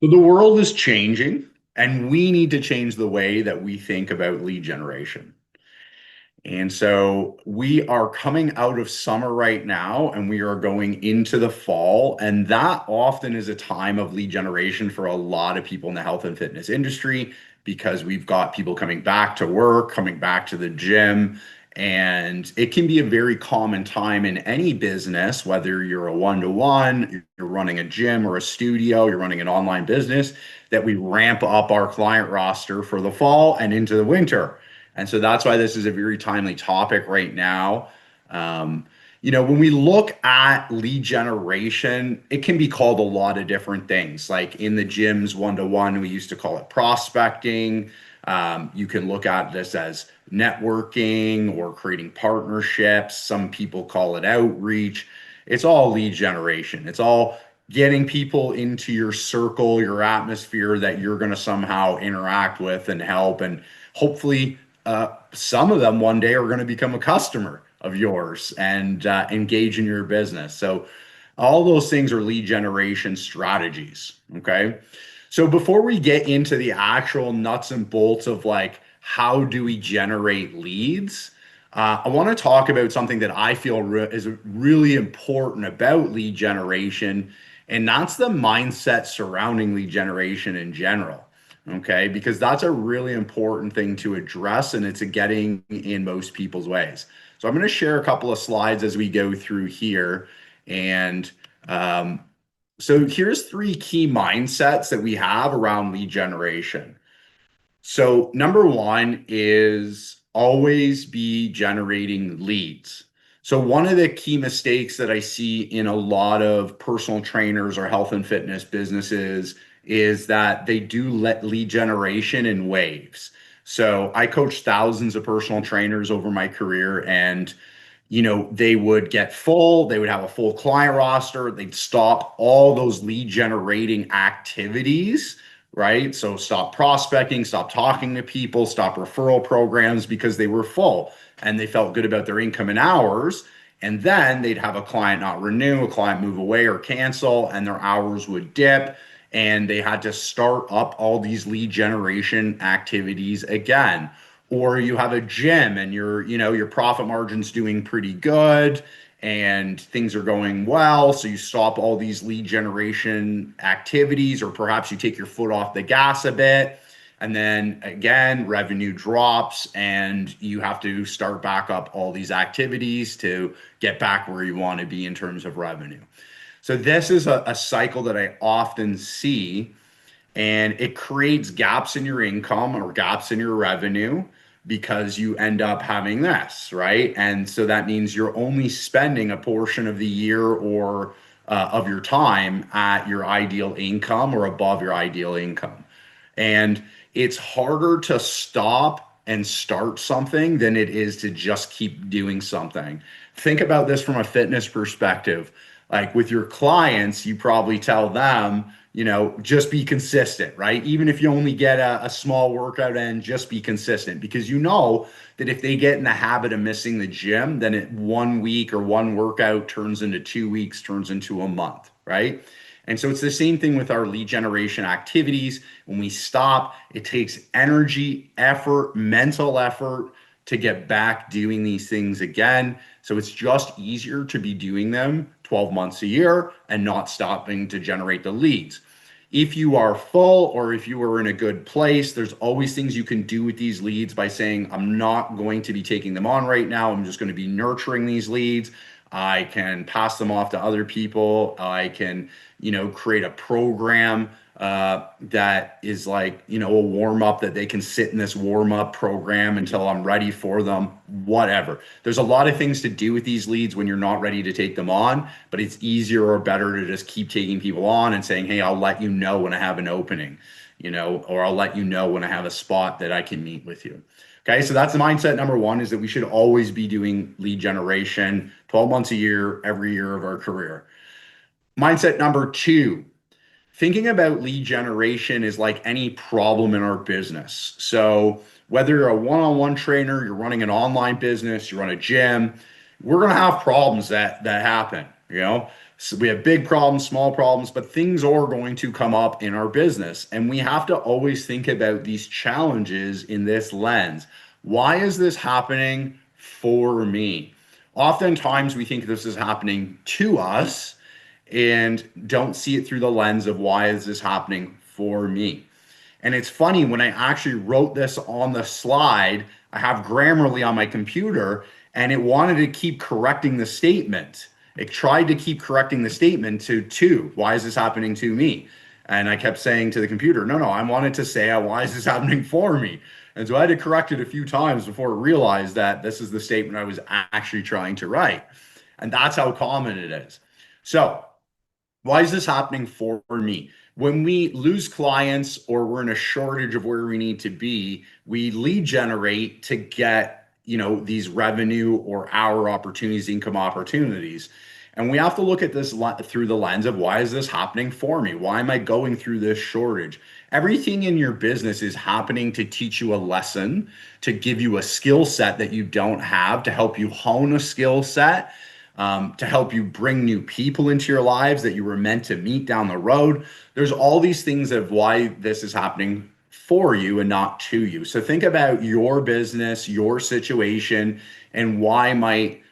So the world is changing, and we need to change the way that we think about lead generation. And so we are coming out of summer right now, and we are going into the fall. And that often is a time of lead generation for a lot of people in the health and fitness industry because we've got people coming back to work, coming back to the gym. And it can be a very common time in any business, whether you're a one-to-one, you're running a gym or a studio, you're running an online business, that we ramp up our client roster for the fall and into the winter. And so that's why this is a very timely topic right now. Um, when we look at lead generation, it can be called a lot of different things. Like in the gyms, one-to-one, we used to call it prospecting. You can look at this as networking or creating partnerships. Some people call it outreach. It's all lead generation. It's all getting people into your circle, your atmosphere that you're going to somehow interact with and help. And hopefully, some of them one day are going to become a customer of yours and engage in your business. So, all those things are lead generation strategies. Okay. So, before we get into the actual nuts and bolts of like, how do we generate leads? I want to talk about something that I feel is really important about lead generation, and that's the mindset surrounding lead generation in general. Okay, because that's a really important thing to address, and it's a getting in most people's ways. So I'm going to share a couple of slides as we go through here. And um, so here's three key mindsets that we have around lead generation. So number one is always be generating leads. So one of the key mistakes that I see in a lot of personal trainers or health and fitness businesses is that they do let lead generation in waves. So I coached thousands of personal trainers over my career, and they would get full, they would have a full client roster, they'd stop all those lead generating activities, right? So stop prospecting, stop talking to people, stop referral programs because they were full and they felt good about their income and hours. And then they'd have a client not renew, a client move away or cancel, and their hours would dip. And they had to start up all these lead generation activities again. Or you have a gym and your profit margin's doing pretty good and things are going well. So you stop all these lead generation activities, or perhaps you take your foot off the gas a bit. And then again, revenue drops and you have to start back up all these activities to get back where you want to be in terms of revenue. So this is a cycle that I often see, and it creates gaps in your income or gaps in your revenue because you end up having this, right? And so that means you're only spending a portion of the year or of your time at your ideal income or above your ideal income. And it's harder to stop and start something than it is to just keep doing something. Think about this from a fitness perspective. Like with your clients, you probably tell them, just be consistent, right? Even if you only get a small workout in, just be consistent because you know that if they get in the habit of missing the gym, then it 1 week or one workout turns into 2 weeks, turns into a month, right? And so it's the same thing with our lead generation activities. When we stop, it takes energy, effort, mental effort to get back doing these things again. So it's just easier to be doing them 12 months a year and not stopping to generate the leads. If you are full or if you are in a good place, there's always things you can do with these leads by saying, I'm not going to be taking them on right now. I'm just going to be nurturing these leads. I can pass them off to other people. I can, create a program that is like, a warm up that they can sit in this warm up program until I'm ready for them, whatever. There's a lot of things to do with these leads when you're not ready to take them on, but it's easier or better to just keep taking people on and saying, hey, I'll let you know when I have an opening, or I'll let you know when I have a spot that I can meet with you. Okay, so that's the mindset number one, is that we should always be doing lead generation 12 months a year, every year of our career. Mindset number two, thinking about lead generation is like any problem in our business. So whether you're a one-on-one trainer, you're running an online business, you run a gym, we're going to have problems that happen. So we have big problems, small problems, but things are going to come up in our business. And we have to always think about these challenges in this lens. Why is this happening for me? Oftentimes we think this is happening to us and don't see it through the lens of why is this happening for me. And it's funny when I actually wrote this on the slide, I have Grammarly on my computer and it wanted to keep correcting the statement. It tried to keep correcting the statement to why is this happening to me? And I kept saying to the computer, no, I wanted to say, why is this happening for me? And so I had to correct it a few times before it realized that this is the statement I was actually trying to write. And that's how common it is. So why is this happening for me? When we lose clients or we're in a shortage of where we need to be, we lead generate to get, these revenue or our opportunities, income opportunities. And we have to look at this through the lens of why is this happening for me? Why am I going through this shortage? Everything in your business is happening to teach you a lesson, to give you a skill set that you don't have, to help you hone a skill set, to help you bring new people into your lives that you were meant to meet down the road. There's all these things of why this is happening for you and not to you. So think about your business, your situation, and why might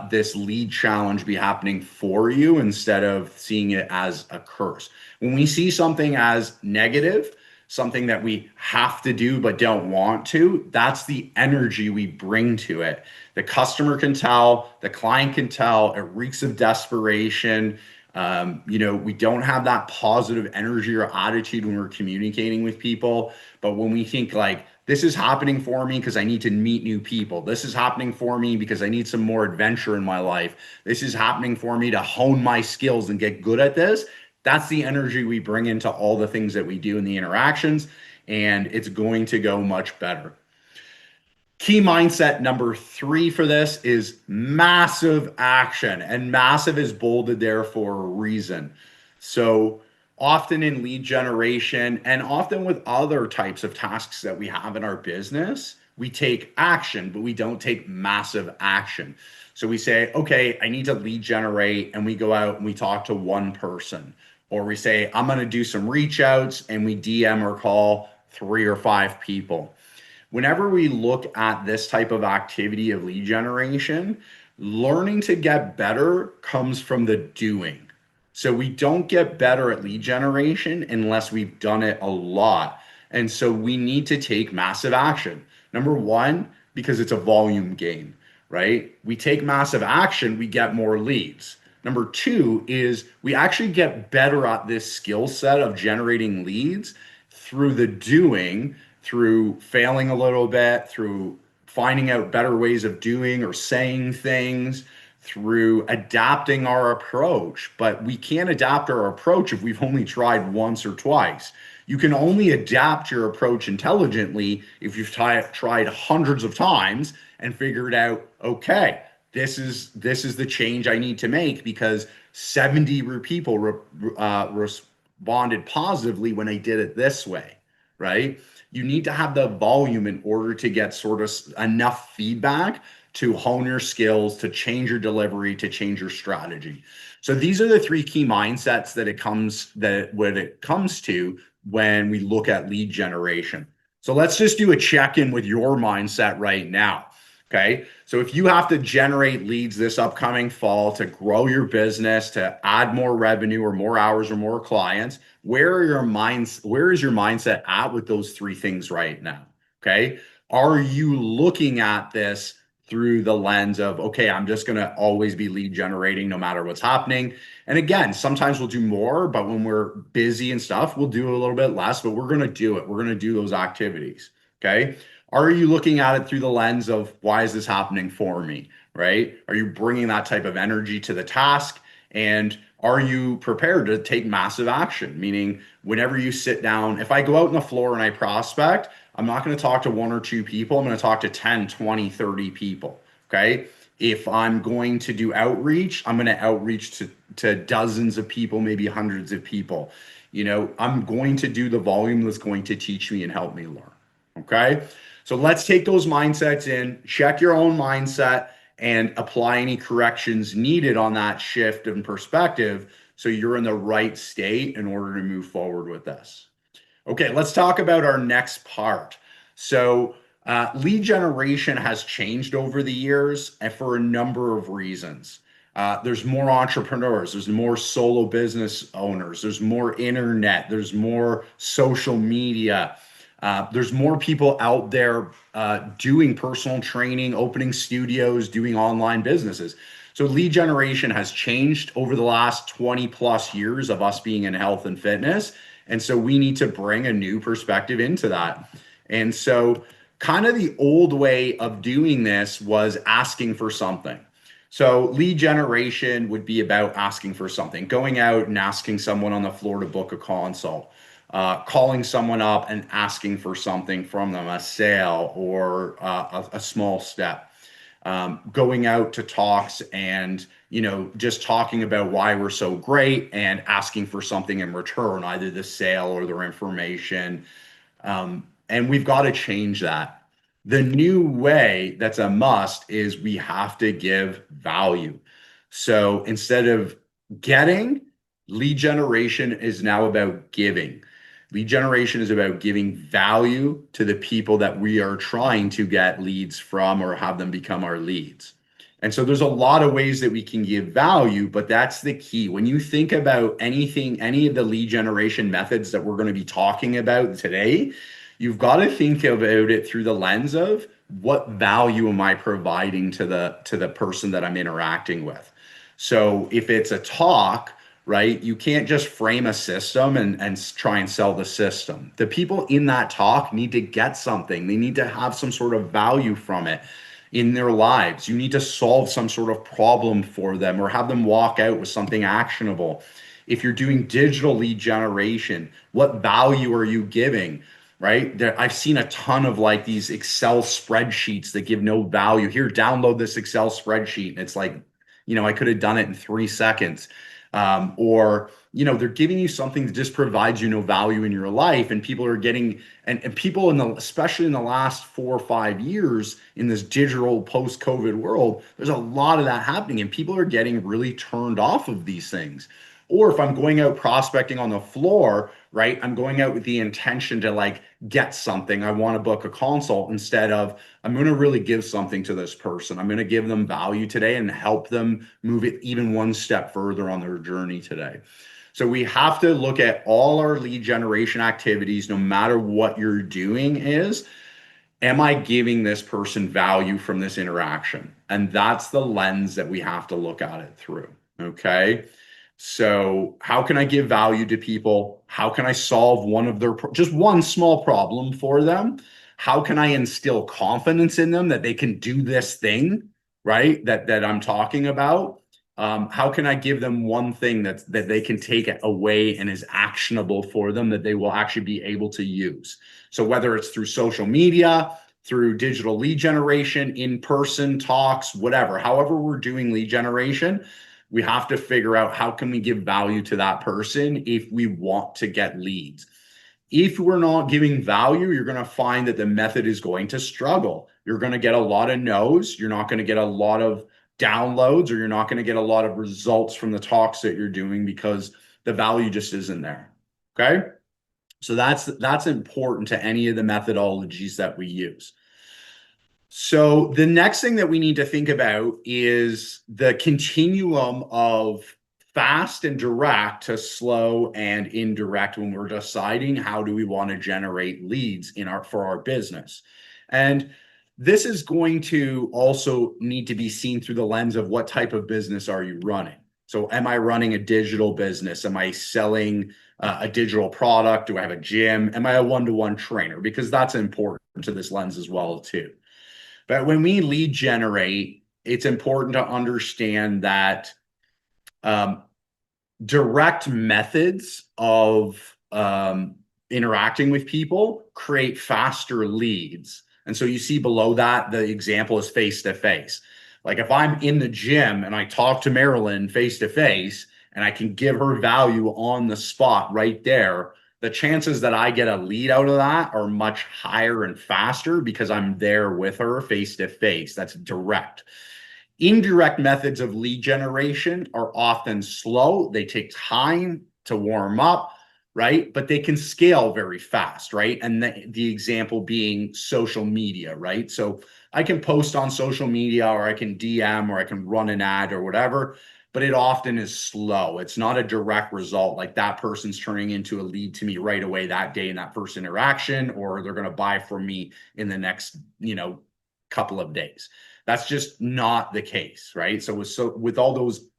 this lead challenge be happening for you instead of seeing it as a curse. When we see something as negative, something that we have to do but don't want to, that's the energy we bring to it. The customer can tell, the client can tell, it reeks of desperation. We don't have that positive energy or attitude when we're communicating with people. But when we think like, this is happening for me because I need to meet new people. This is happening for me because I need some more adventure in my life. This is happening for me to hone my skills and get good at this. That's the energy we bring into all the things that we do in the interactions, and it's going to go much better. Key mindset number 3 for this is massive action, and massive is bolded there for a reason. So often in lead generation and often with other types of tasks that we have in our business, we take action, but we don't take massive action. So we say, okay, I need to lead generate, and we go out and we talk to one person. Or we say, I'm going to do some reach outs, and we DM or call 3 or 5 people. Whenever we look at this type of activity of lead generation, learning to get better comes from the doing. So we don't get better at lead generation unless we've done it a lot. And so we need to take massive action. Number one, because it's a volume game, right? We take massive action, we get more leads. Number two is we actually get better at this skill set of generating leads through the doing, through failing a little bit, through finding out better ways of doing or saying things, through adapting our approach. But we can't adapt our approach if we've only tried once or twice. You can only adapt your approach intelligently if you've tried hundreds of times and figured out, okay, this is the change I need to make because 70 people responded positively when I did it this way, right? You need to have the volume in order to get sort of enough feedback to hone your skills, to change your delivery, to change your strategy. So these are the 3 key mindsets when it comes to when we look at lead generation. So let's just do a check-in with your mindset right now. Okay. So if you have to generate leads this upcoming fall to grow your business, to add more revenue or more hours or more clients, where is your mindset at with those 3 things right now? Okay. Are you looking at this through the lens of, okay, I'm just going to always be lead generating no matter what's happening? And again, sometimes we'll do more, but when we're busy and stuff, we'll do a little bit less, but we're going to do it. We're going to do those activities. Okay. Are you looking at it through the lens of why is this happening for me, right? Are you bringing that type of energy to the task? And are you prepared to take massive action? Meaning, whenever you sit down, if I go out on the floor and I prospect, I'm not going to talk to 1 or 2 people. I'm going to talk to 10, 20, 30 people, okay? If I'm going to do outreach, I'm going to outreach to dozens of people, maybe hundreds of people. I'm going to do the volume that's going to teach me and help me learn, okay? So let's take those mindsets in, check your own mindset, and apply any corrections needed on that shift in perspective so you're in the right state in order to move forward with this. Okay, let's talk about our next part. So, lead generation has changed over the years and for a number of reasons. There's more entrepreneurs, there's more solo business owners, there's more internet, there's more social media, there's more people out there doing personal training, opening studios, doing online businesses. So lead generation has changed over the last 20 plus years of us being in health and fitness. And so we need to bring a new perspective into that. And so, kind of the old way of doing this was asking for something. So, lead generation would be about asking for something, going out and asking someone on the floor to book a consult, calling someone up and asking for something from them, a sale or a small step, going out to talks and just talking about why we're so great and asking for something in return, either the sale or their information. And we've got to change that. The new way that's a must is we have to give value. So instead of getting, lead generation is now about giving. Lead generation is about giving value to the people that we are trying to get leads from or have them become our leads. And so there's a lot of ways that we can give value, but that's the key. When you think about anything, any of the lead generation methods that we're going to be talking about today, you've got to think about it through the lens of what value am I providing to the person that I'm interacting with. So if it's a talk, right, you can't just frame a system and try and sell the system. The people in that talk need to get something. They need to have some sort of value from it in their lives. You need to solve some sort of problem for them or have them walk out with something actionable. If you're doing digital lead generation, what value are you giving? Right there, I've seen a ton of like these Excel spreadsheets that give no value. Here, download this Excel spreadsheet. And it's like, I could have done it in 3 seconds. Or they're giving you something that just provides you no value in your life, and people are getting and people especially in the last 4 or 5 years in this digital post-COVID world, there's a lot of that happening, and people are getting really turned off of these things. Or if I'm going out prospecting on the floor, right, I'm going out with the intention to like get something. I want to book a consult instead of I'm going to really give something to this person. I'm going to give them value today and help them move it even one step further on their journey today. So we have to look at all our lead generation activities, no matter what you're doing is, am I giving this person value from this interaction? And that's the lens that we have to look at it through. Okay. So how can I give value to people? How can I solve just one small problem for them? How can I instill confidence in them that they can do this thing, right? That I'm talking about. How can I give them one thing that they can take away and is actionable for them that they will actually be able to use? So whether it's through social media, through digital lead generation, in-person talks, whatever, however we're doing lead generation, we have to figure out how can we give value to that person if we want to get leads. If we're not giving value, you're going to find that the method is going to struggle. You're going to get a lot of no's. You're not going to get a lot of downloads, or you're not going to get a lot of results from the talks that you're doing because the value just isn't there. Okay. So that's important to any of the methodologies that we use. So the next thing that we need to think about is the continuum of fast and direct to slow and indirect when we're deciding how do we want to generate leads for our business. And this is going to also need to be seen through the lens of what type of business are you running. So am I running a digital business? Am I selling a digital product? Do I have a gym? Am I a one-to-one trainer? Because that's important to this lens as well too. But when we lead generate, it's important to understand that direct methods of interacting with people create faster leads. And so you see below that, the example is face-to-face. Like if I'm in the gym and I talk to Marilyn face-to-face and I can give her value on the spot right there, the chances that I get a lead out of that are much higher and faster because I'm there with her face to face. That's direct. Indirect methods of lead generation are often slow. They take time to warm up, right? But they can scale very fast, right? And the example being social media, right? So I can post on social media, or I can DM, or I can run an ad or whatever, but it often is slow. It's not a direct result, like that person's turning into a lead to me right away that day in that first interaction, or they're going to buy from me in the next, couple of days. That's just not the case, right? So with all those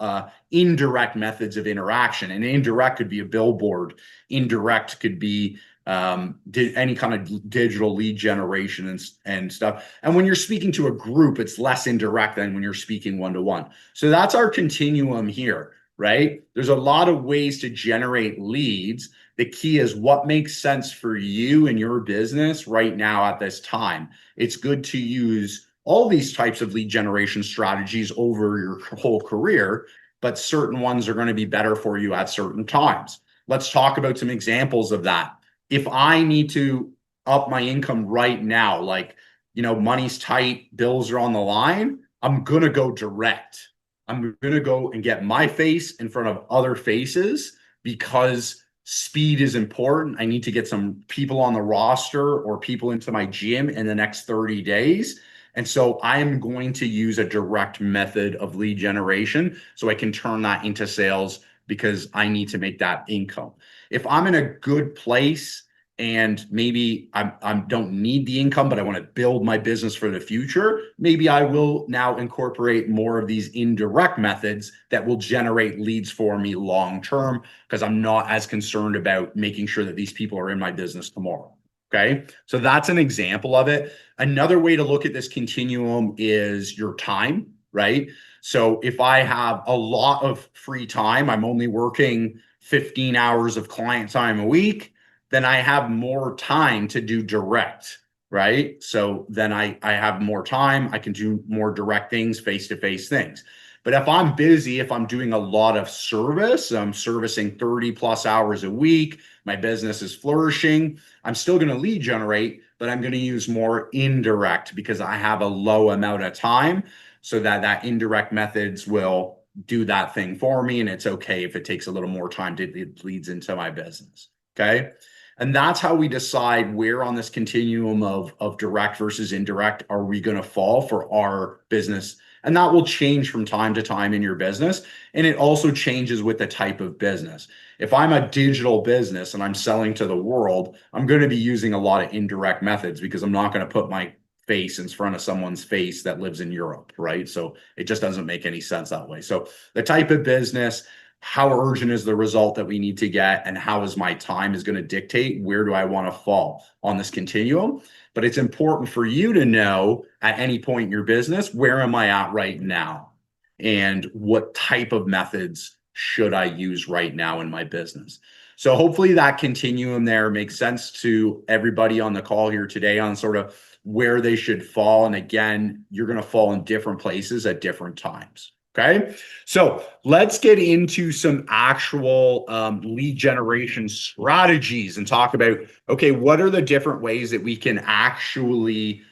indirect methods of interaction, and indirect could be a billboard, indirect could be any kind of digital lead generation and stuff. And when you're speaking to a group, it's less indirect than when you're speaking one-to-one. So that's our continuum here, right? There's a lot of ways to generate leads. The key is what makes sense for you and your business right now at this time. It's good to use all these types of lead generation strategies over your whole career, but certain ones are going to be better for you at certain times. Let's talk about some examples of that. If I need to up my income right now, like, money's tight, bills are on the line, I'm going to go direct. I'm going to go and get my face in front of other faces because speed is important. I need to get some people on the roster or people into my gym in the next 30 days. And so I'm going to use a direct method of lead generation so I can turn that into sales because I need to make that income. If I'm in a good place and maybe I don't need the income, but I want to build my business for the future, maybe I will now incorporate more of these indirect methods that will generate leads for me long term because I'm not as concerned about making sure that these people are in my business tomorrow. Okay, so that's an example of it. Another way to look at this continuum is your time, right? So if I have a lot of free time, I'm only working 15 hours of client time a week, then I have more time to do direct, right? So then I have more time. I can do more direct things, face-to-face things. But if I'm busy, if I'm doing a lot of service, I'm servicing 30 plus hours a week, my business is flourishing, I'm still going to lead generate, but I'm going to use more indirect because I have a low amount of time so that indirect methods will do that thing for me. And it's okay if it takes a little more time to it leads into my business. Okay. And that's how we decide where on this continuum of direct versus indirect are we going to fall for our business. And that will change from time to time in your business. And it also changes with the type of business. If I'm a digital business and I'm selling to the world, I'm going to be using a lot of indirect methods because I'm not going to put my face in front of someone's face that lives in Europe, right? So it just doesn't make any sense that way. So the type of business, how urgent is the result that we need to get, and how is my time is going to dictate where do I want to fall on this continuum. But it's important for you to know at any point in your business, where am I at right now? And what type of methods should I use right now in my business? So hopefully that continuum there makes sense to everybody on the call here today on sort of where they should fall. And again, you're going to fall in different places at different times. Okay, so let's get into some actual lead generation strategies and talk about, okay, what are the different ways that we can actually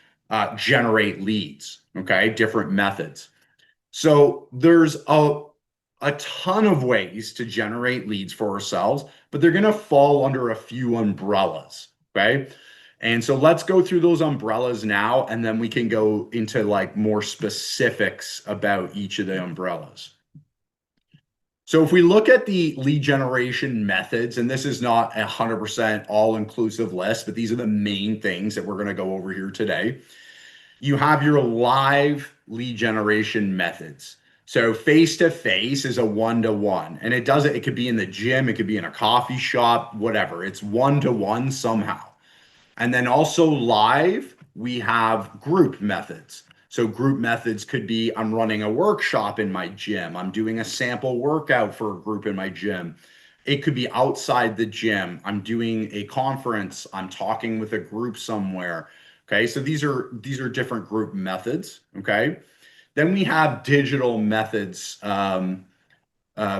generate leads? Okay, different methods. So there's a ton of ways to generate leads for ourselves, but they're going to fall under a few umbrellas. Okay. And so let's go through those umbrellas now, and then we can go into like more specifics about each of the umbrellas. So if we look at the lead generation methods, and this is not 100% all-inclusive list, but these are the main things that we're going to go over here today. You have your live lead generation methods. So face-to-face is a one-to-one, and it could be in the gym, it could be in a coffee shop, whatever. It's one-to-one somehow. And then also live, we have group methods. So group methods could be I'm running a workshop in my gym. I'm doing a sample workout for a group in my gym. It could be outside the gym. I'm doing a conference. I'm talking with a group somewhere. Okay, so these are different group methods. Okay, then we have digital methods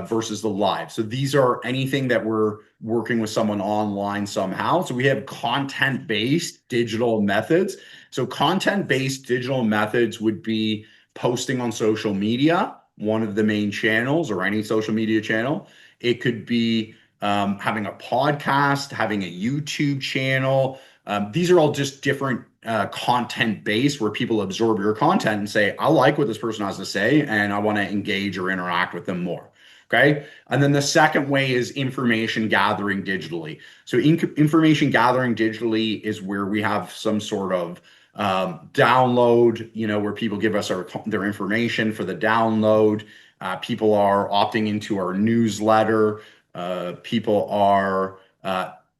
versus the live. So these are anything that we're working with someone online somehow. So we have content-based digital methods. So content-based digital methods would be, posting on social media, one of the main channels, or any social media channel. It could be having a podcast, having a YouTube channel. These are all just different content based where people absorb your content and say, I like what this person has to say, and I want to engage or interact with them more. Okay. And then the second way is information gathering digitally. So information gathering digitally is where we have some sort of download, where people give us their information for the download. People are opting into our newsletter. People are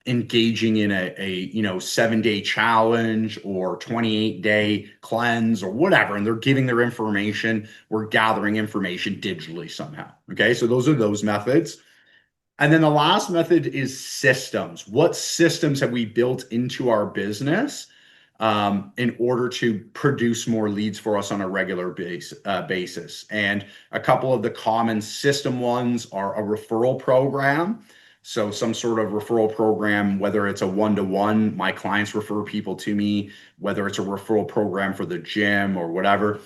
engaging in a 7-day challenge or 28-day cleanse or whatever, and they're giving their information. We're gathering information digitally somehow. Okay, so those are those methods. And then the last method is systems. What systems have we built into our business in order to produce more leads for us on a regular basis? And a couple of the common system ones are a referral program. So some sort of referral program, whether it's a one-to-one, my clients refer people to me, whether it's a referral program for the gym or whatever.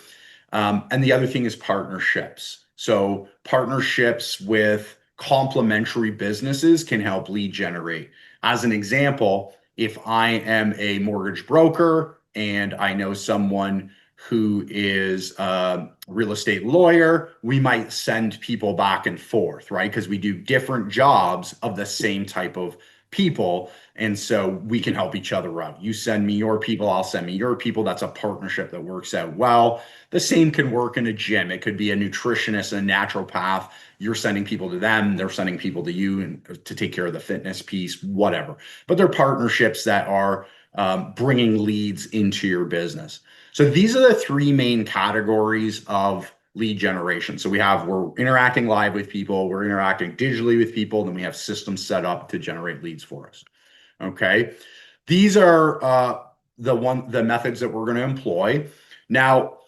And the other thing is partnerships. So partnerships with complementary businesses can help lead generate. As an example, if I am a mortgage broker and I know someone who is a real estate lawyer, we might send people back and forth, right? Because we do different jobs of the same type of people. And so we can help each other out. You send me your people, I'll send me your people. That's a partnership that works out well. The same can work in a gym. It could be a nutritionist and a naturopath. You're sending people to them, they're sending people to you and to take care of the fitness piece, whatever. But they're partnerships that are bringing leads into your business. So these are the three main categories of lead generation. So we're interacting live with people, we're interacting digitally with people, then we have systems set up to generate leads for us. Okay. These are the methods that we're going to employ. Now,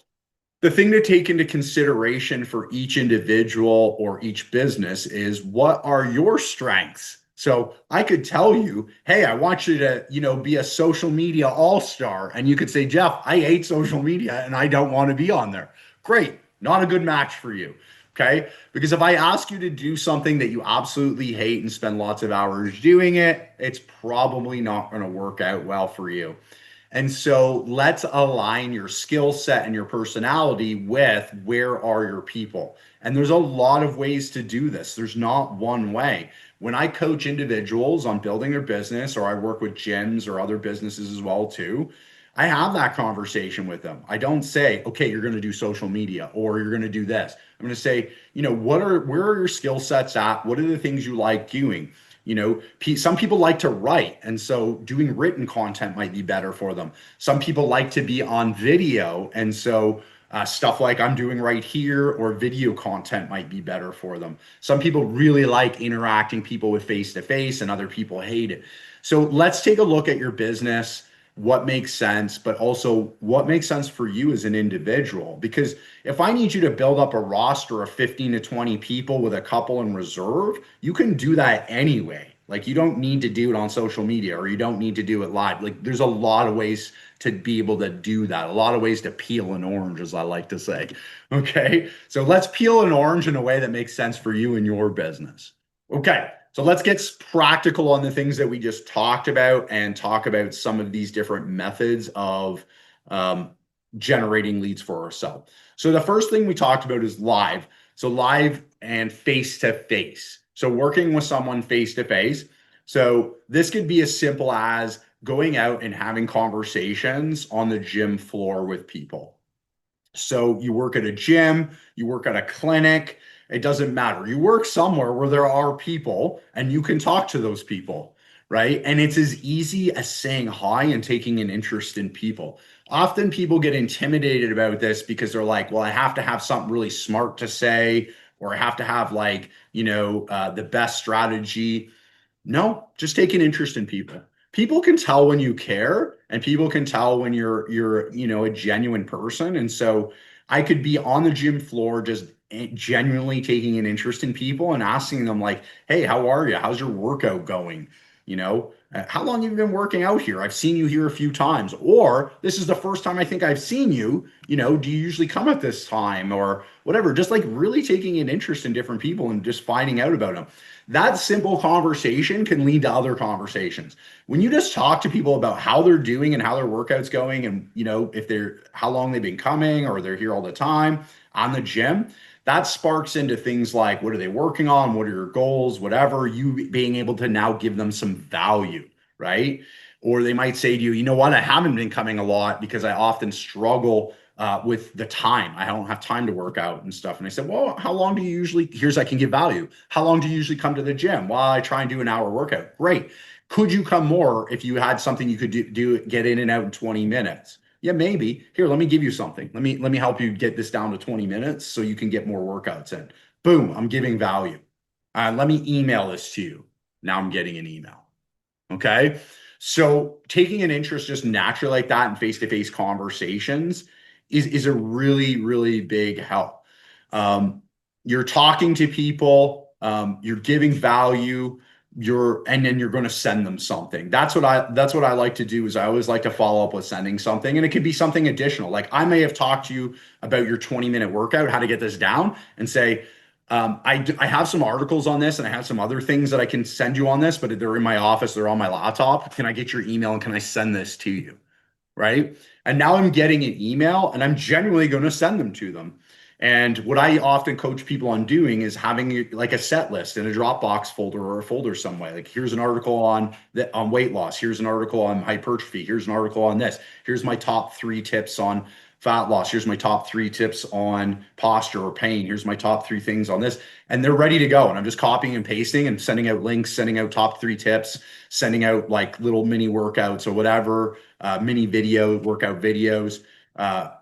the thing to take into consideration for each individual or each business is, what are your strengths? So I could tell you, hey, I want you to, be a social media all-star. And you could say, Jeff, I hate social media and I don't want to be on there. Great. Not a good match for you. Okay. Because if I ask you to do something that you absolutely hate and spend lots of hours doing it, it's probably not going to work out well for you. And so let's align your skill set and your personality with where are your people. And there's a lot of ways to do this. There's not one way. When I coach individuals on building their business, or I work with gyms or other businesses as well too, I have that conversation with them. I don't say, okay, you're going to do social media or you're going to do this. I'm going to say, where are your skill sets at? What are the things you like doing? Some people like to write, and so doing written content might be better for them. Some people like to be on video, and so stuff like I'm doing right here or video content might be better for them. Some people really like interacting people with face to face, and other people hate it. So let's take a look at your business, what makes sense, but also what makes sense for you as an individual. Because if I need you to build up a roster of 15 to 20 people with a couple in reserve, you can do that anyway. Like, you don't need to do it on social media, or you don't need to do it live. Like, there's a lot of ways to be able to do that. A lot of ways to peel an orange, as I like to say. Okay. So let's peel an orange in a way that makes sense for you and your business. Okay. So let's get practical on the things that we just talked about and talk about some of these different methods of generating leads for ourselves. So the first thing we talked about is live. So live and face-to-face. So working with someone face-to-face. So this could be as simple as going out and having conversations on the gym floor with people. So you work at a gym, you work at a clinic, it doesn't matter. You work somewhere where there are people and you can talk to those people, right? And it's as easy as saying hi and taking an interest in people. Often people get intimidated about this because they're like, well, I have to have something really smart to say, or I have to have the best strategy. No, just take an interest in people. People can tell when you care, and people can tell when you're a genuine person. And so I could be on the gym floor just genuinely taking an interest in people and asking them like, hey, how are you? How's your workout going? How long have you been working out here? I've seen you here a few times, or this is the first time I think I've seen you. Do you usually come at this time or whatever? Just like really taking an interest in different people and just finding out about them. That simple conversation can lead to other conversations. When you just talk to people about how they're doing and how their workouts going, and if they're how long they've been coming or they're here all the time on the gym, that sparks into things like what are they working on, what are your goals, whatever, you being able to now give them some value, right? Or they might say to you, you know what, I haven't been coming a lot because I often struggle with the time. I don't have time to work out and stuff. And I said, well, how long do you usually, here's I can give value. How long do you usually come to the gym? Well, I try and do an hour workout. Great. Could you come more if you had something you could get in and out in 20 minutes? Yeah, maybe. Here, let me give you something. Let me help you get this down to 20 minutes so you can get more workouts in. Boom, I'm giving value. Let me email this to you. Now I'm getting an email. Okay. So taking an interest just naturally like that in face-to-face conversations is a really, really big help. You're talking to people, you're giving value, and then you're going to send them something. That's what I like to do is I always like to follow up with sending something, and it could be something additional. Like I may have talked to you about your 20-minute workout, how to get this down, and say, I have some articles on this and I have some other things that I can send you on this, but they're in my office, they're on my laptop. Can I get your email and can I send this to you? Right. And now I'm getting an email and I'm genuinely going to send them to them. And what I often coach people on doing is having like a set list in a Dropbox folder or a folder some way. Like here's an article on weight loss. Here's an article on hypertrophy. Here's an article on this. Here's my top 3 tips on fat loss. Here's my top 3 tips on posture or pain. Here's my top 3 things on this. And they're ready to go. And I'm just copying and pasting and sending out links, sending out top 3 tips, sending out like little mini workouts or whatever, mini workout videos. I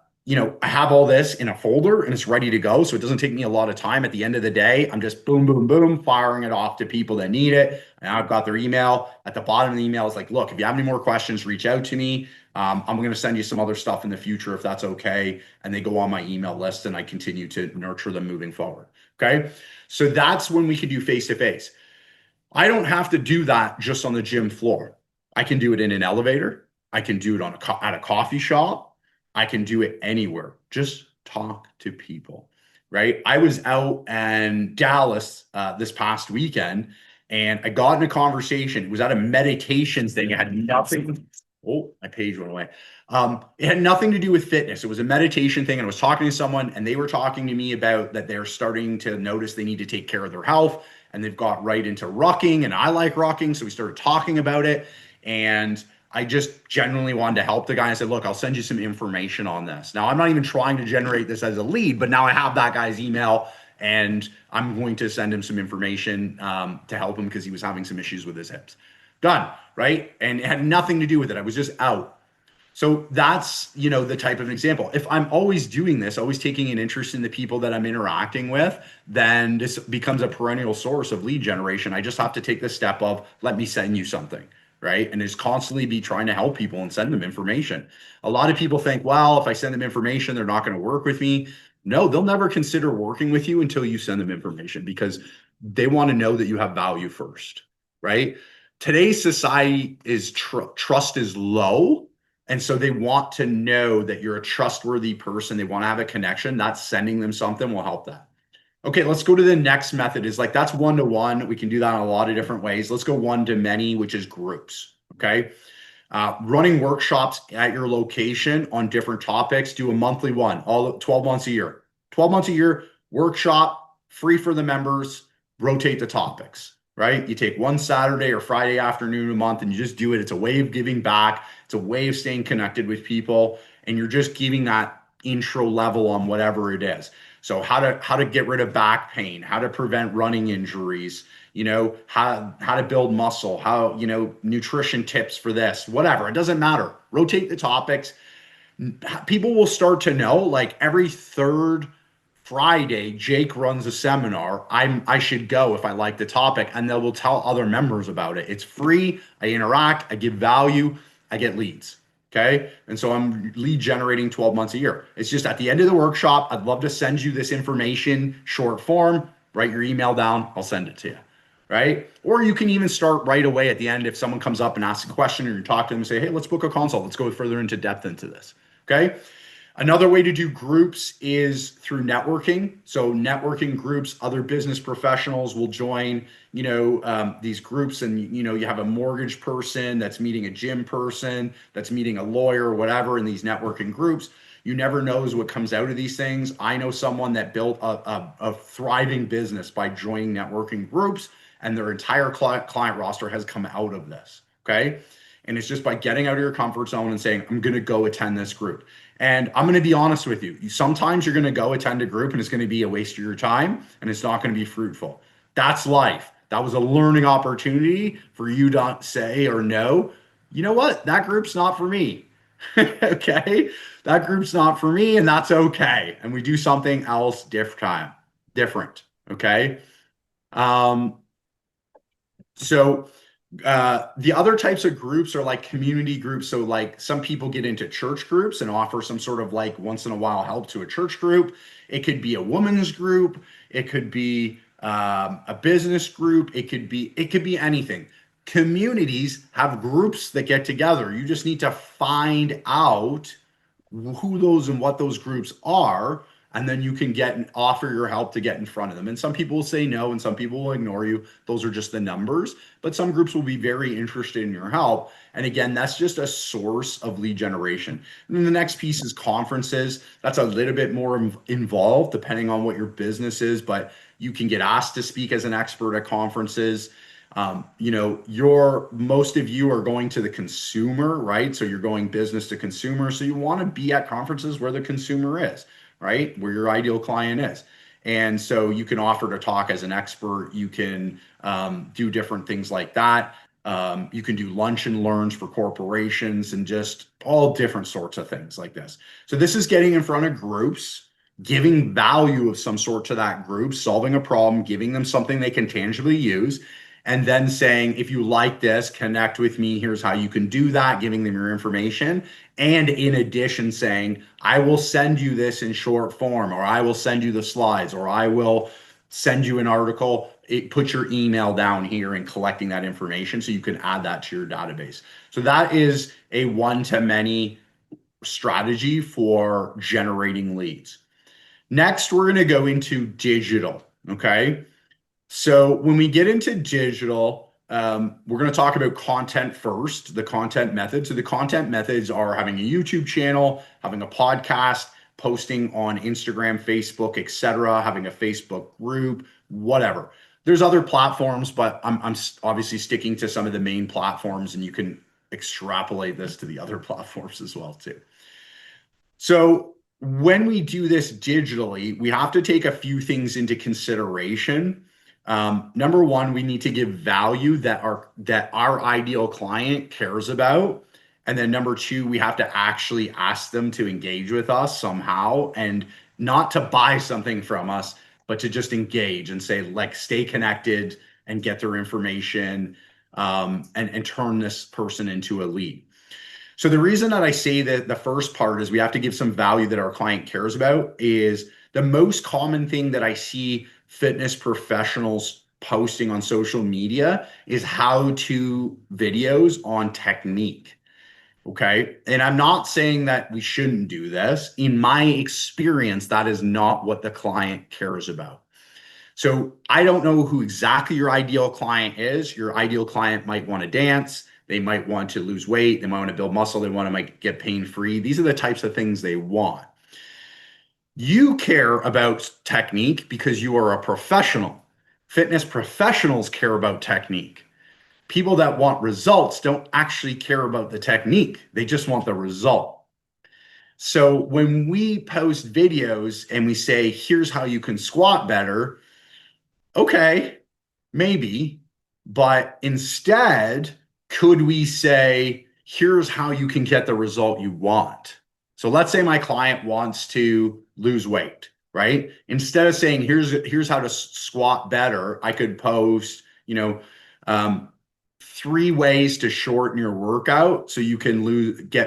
have all this in a folder and it's ready to go. So it doesn't take me a lot of time. At the end of the day, I'm just boom, boom, boom, firing it off to people that need it. And I've got their email. At the bottom of the email, it's like, look, if you have any more questions, reach out to me. I'm going to send you some other stuff in the future if that's okay. And they go on my email list and I continue to nurture them moving forward. Okay. So that's when we can do face-to-face. I don't have to do that just on the gym floor. I can do it in an elevator. I can do it at a coffee shop. I can do it anywhere. Just talk to people, right? I was out in Dallas this past weekend and I got in a conversation. It was at a meditation thing. It had nothing. Oh, my page went away. It had nothing to do with fitness. It was a meditation thing. And I was talking to someone and they were talking to me about that they're starting to notice they need to take care of their health and they've got right into rucking and I like rucking. So we started talking about it and I just genuinely wanted to help the guy. I said, look, I'll send you some information on this. Now, I'm not even trying to generate this as a lead, but now I have that guy's email and I'm going to send him some information to help him because he was having some issues with his hips. Done, right? And it had nothing to do with it. I was just out. So that's, the type of example. If I'm always doing this, always taking an interest in the people that I'm interacting with, then this becomes a perennial source of lead generation. I just have to take the step of, let me send you something. Right. And just constantly be trying to help people and send them information. A lot of people think, well, if I send them information, they're not going to work with me. No, they'll never consider working with you until you send them information because they want to know that you have value first. Right. Today's society is trust is low. And so they want to know that you're a trustworthy person. They want to have a connection. Not sending them something will help that. Okay, let's go to the next method is like that's one-to-one. We can do that in a lot of different ways. Let's go one-to-many, which is groups. Okay. Running workshops at your location on different topics. Do a monthly one, all 12 months a year. 12 months a year, workshop, free for the members, rotate the topics, right? You take one Saturday or Friday afternoon a month and you just do it. It's a way of giving back. It's a way of staying connected with people. And you're just giving that intro level on whatever it is. So how to get rid of back pain, how to prevent running injuries, how to build muscle, how, nutrition tips for this, whatever. It doesn't matter. Rotate the topics. People will start to know like every third Friday, Jake runs a seminar. I should go if I like the topic and they will tell other members about it. It's free. I interact, I give value, I get leads. Okay. And so I'm lead generating 12 months a year. It's just at the end of the workshop, I'd love to send you this information, short form, write your email down. I'll send it to you. right? Or you can even start right away at the end if someone comes up and asks a question and you talk to them and say, hey, let's book a consult. Let's go further into depth into this. Okay. Another way to do groups is through networking. So networking groups, other business professionals will join, these groups, and you have a mortgage person that's meeting a gym person, that's meeting a lawyer, or whatever, in these networking groups. You never knows what comes out of these things. I know someone that built a thriving business by joining networking groups, and their entire client roster has come out of this. Okay. And it's just by getting out of your comfort zone and saying, I'm going to go attend this group. And I'm going to be honest with you. Sometimes you're going to go attend a group and it's going to be a waste of your time and it's not going to be fruitful. That's life. That was a learning opportunity for you to say or no, you know what? That group's not for me. Okay. That group's not for me, and that's okay. And we do something else different. Okay. Um, so the other types of groups are like community groups. So like some people get into church groups and offer some sort of like once in a while help to a church group. It could be a women's group. It could be a business group. It could be anything. Communities have groups that get together. You just need to find out who those and what those groups are, and then you can get and offer your help to get in front of them. And some people will say no, and some people will ignore you. Those are just the numbers. But some groups will be very interested in your help. And again, that's just a source of lead generation. And then the next piece is conferences. That's a little bit more involved depending on what your business is, but you can get asked to speak as an expert at conferences. Most of you are going to the consumer, right? So you're going business to consumer. So you want to be at conferences where the consumer is, right? Where your ideal client is. And so you can offer to talk as an expert. You can do different things like that. You can do lunch and learns for corporations and just all different sorts of things like this. So this is getting in front of groups, giving value of some sort to that group, solving a problem, giving them something they can tangibly use, and then saying, if you like this, connect with me. Here's how you can do that, giving them your information. And in addition, saying, I will send you this in short form, or I will send you the slides, or I will send you an article. Put your email down here and collecting that information so you can add that to your database. So that is a one-to-many strategy for generating leads. Next, we're going to go into digital. Okay. So when we get into digital, we're going to talk about content first, the content methods. So the content methods are having a YouTube channel, having a podcast, posting on Instagram, Facebook, etc., having a Facebook group, whatever. There's other platforms, but I'm obviously sticking to some of the main platforms, and you can extrapolate this to the other platforms as well too. So when we do this digitally, we have to take a few things into consideration. Number one, we need to give value that our ideal client cares about. And then number two, we have to actually ask them to engage with us somehow, and not to buy something from us, but to just engage and say, like, stay connected and get their information, and turn this person into a lead. So the reason that I say that the first part is we have to give some value that our client cares about is the most common thing that I see fitness professionals posting on social media is how-to videos on technique. Okay. And I'm not saying that we shouldn't do this. In my experience, that is not what the client cares about. So I don't know who exactly your ideal client is. Your ideal client might want to dance. They might want to lose weight. They might want to build muscle. They want to get pain-free. These are the types of things they want. You care about technique because you are a professional. Fitness professionals care about technique. People that want results don't actually care about the technique. They just want the result. So when we post videos and we say, here's how you can squat better, okay, maybe, but instead, could we say, here's how you can get the result you want? So let's say my client wants to lose weight, right? Instead of saying, here's how to squat better, I could post, 3 ways to shorten your workout so you can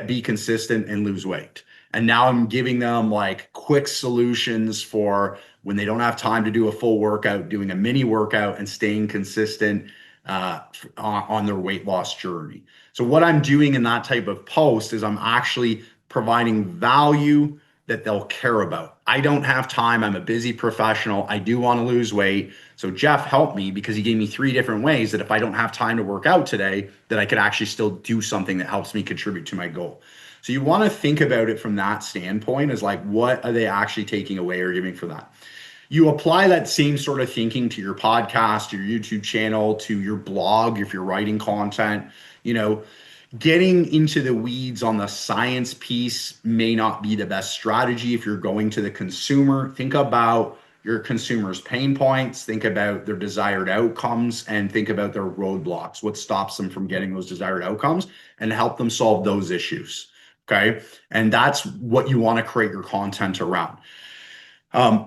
be consistent and lose weight. And now I'm giving them like quick solutions for when they don't have time to do a full workout, doing a mini workout and staying consistent on their weight loss journey. So what I'm doing in that type of post is I'm actually providing value that they'll care about. I don't have time. I'm a busy professional. I do want to lose weight. So Jeff helped me because he gave me 3 different ways that if I don't have time to work out today, that I could actually still do something that helps me contribute to my goal. So you want to think about it from that standpoint as like, what are they actually taking away or giving for that? You apply that same sort of thinking to your podcast, your YouTube channel, to your blog, if you're writing content, you know, getting into the weeds on the science piece may not be the best strategy if you're going to the consumer. Think about your consumer's pain points, think about their desired outcomes, and think about their roadblocks, what stops them from getting those desired outcomes, and help them solve those issues. Okay. And that's what you want to create your content around.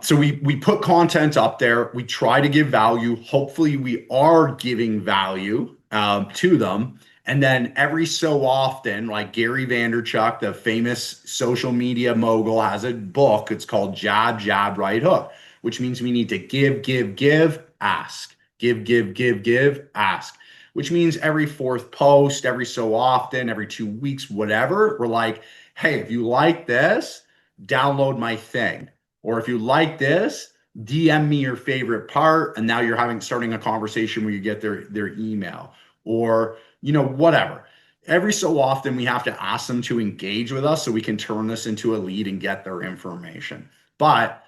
So we put content up there. We try to give value. Hopefully, we are giving value to them. And then every so often, like Gary Vaynerchuk, the famous social media mogul, has a book. It's called Jab, Jab, Right Hook, which means we need to give, ask. Give, ask. Which means every 4th post, every so often, every 2 weeks, whatever, we're like, hey, if you like this, download my thing. Or if you like this, DM me your favorite part. And now you're starting a conversation where you get their email or, whatever. Every so often we have to ask them to engage with us so we can turn this into a lead and get their information. But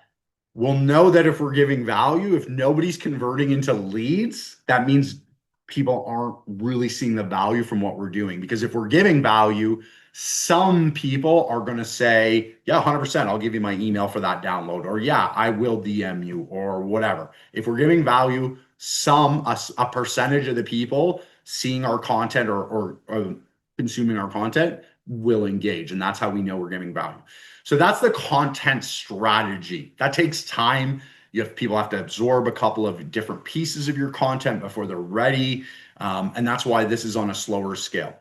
we'll know that if we're giving value, if nobody's converting into leads, that means people aren't really seeing the value from what we're doing. Because if we're giving value, some people are going to say, yeah, 100%, I'll give you my email for that download, or yeah, I will DM you, or whatever. If we're giving value, a percentage of the people seeing our content or consuming our content will engage. And that's how we know we're giving value. So that's the content strategy. That takes time. People have to absorb a couple of different pieces of your content before they're ready. And that's why this is on a slower scale.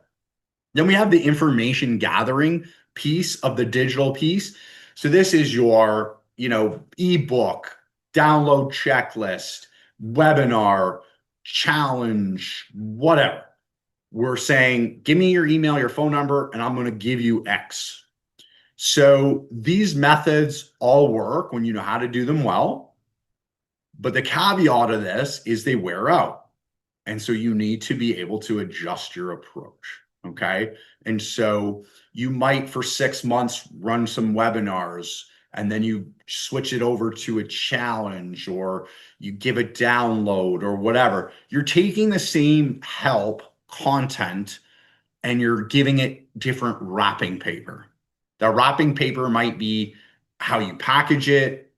Then we have the information gathering piece of the digital piece. So this is your, ebook, download checklist, webinar, challenge, whatever. We're saying, give me your email, your phone number, and I'm going to give you X. So these methods all work when you know how to do them well. But the caveat of this is they wear out. And so you need to be able to adjust your approach. Okay. And so you might for 6 months run some webinars and then you switch it over to a challenge or you give a download or whatever. You're taking the same help content and you're giving it different wrapping paper. The wrapping paper might be how you package it,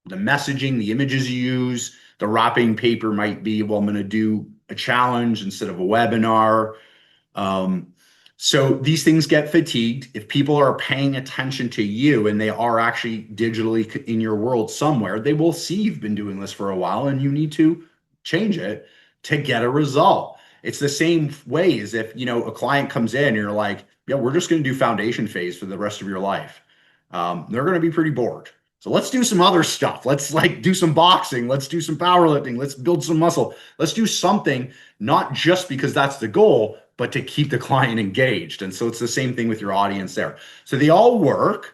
the messaging, the images you use. The wrapping paper might be, well, I'm going to do a challenge instead of a webinar. So these things get fatigued. If people are paying attention to you and they are actually digitally in your world somewhere, they will see you've been doing this for a while and you need to change it to get a result. It's the same way as if, a client comes in and you're like, yeah, we're just going to do foundation phase for the rest of your life. They're going to be pretty bored. So let's do some other stuff. Let's do some boxing. Let's do some powerlifting. Let's build some muscle. Let's do something, not just because that's the goal, but to keep the client engaged. And so it's the same thing with your audience there. So they all work.